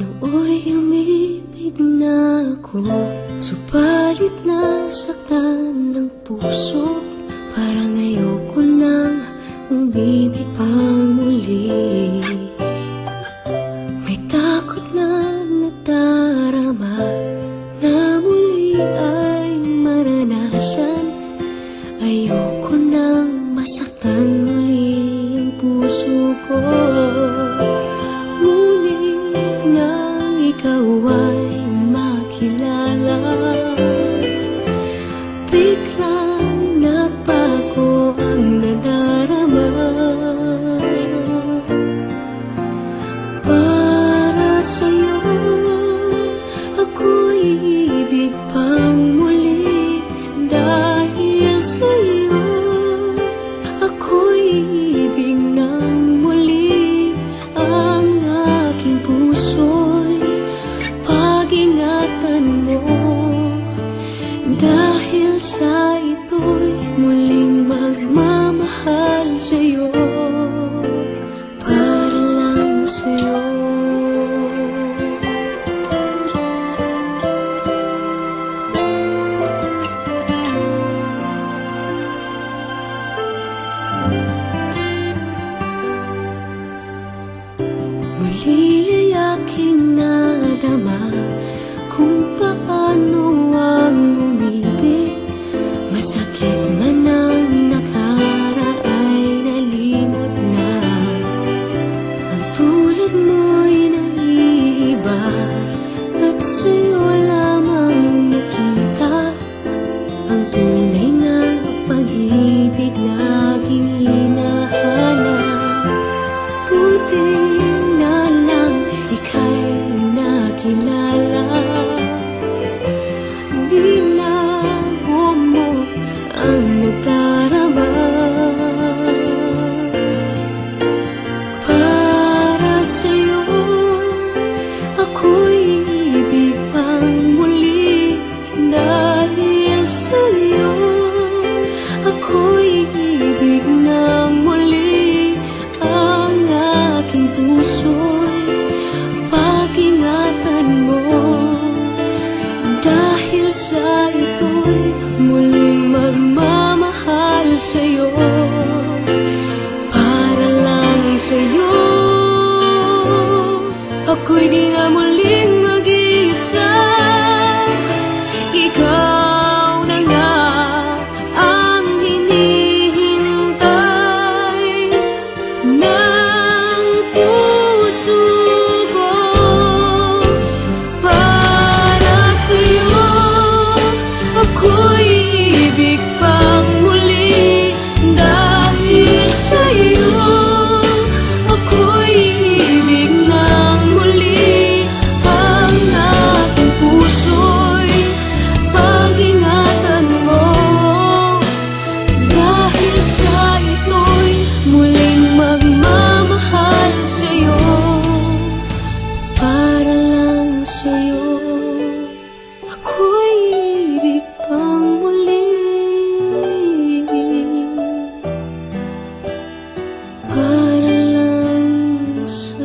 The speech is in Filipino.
Nooy umibig na ako, subalit nasaktan ng puso. Parang ayoko nang umibig pang muli. May takot na nadarama na muli ay maranasan. Ayoko nang masaktan muli ang puso ko. Ngunit nang ikaw ay makilala, biglang nagbago ang nadarama. Para sa'yo ako'y ibig pang muli. Dahil sa'yo ako'y ibig ng muli. Ang aking puso'y pag-ingatan mo. Dahil sa ito'y muling magmamahal sa'yo, para lang sa'yo. Muli ay aking nadama kung paano ang umibig. Masakit man ang nakaraan nalimot na. Ang tulad mo'y naiiba at sa'yo lamang nakita ang tunay na pag-ibig na aking hinahanap. Buti na lang ika'y nakilala. Binago mo ang nadarama. Para sa'yo ako'y ibig pang muli. Dahil sa'yo ako'y ibig ng muli. Ang aking puso'y pag-ingatan mo. Dahil sa ito'y muling magmamahal sa'yo, para lang sa'yo. Ako'y di na muling mag-iisa. Ikaw na nga ang hinihintay ng puso ko. Para sa'yo ako'y ibig pang muli. Dahil sa'yo ako'y ibig ng muli. Ang aking puso'y pag-ingatan mo. Dahil sa ito'y muling magmamahal sa'yo, para lang sa'yo. Ako'y ibig pang muli. Para lang sa'yo.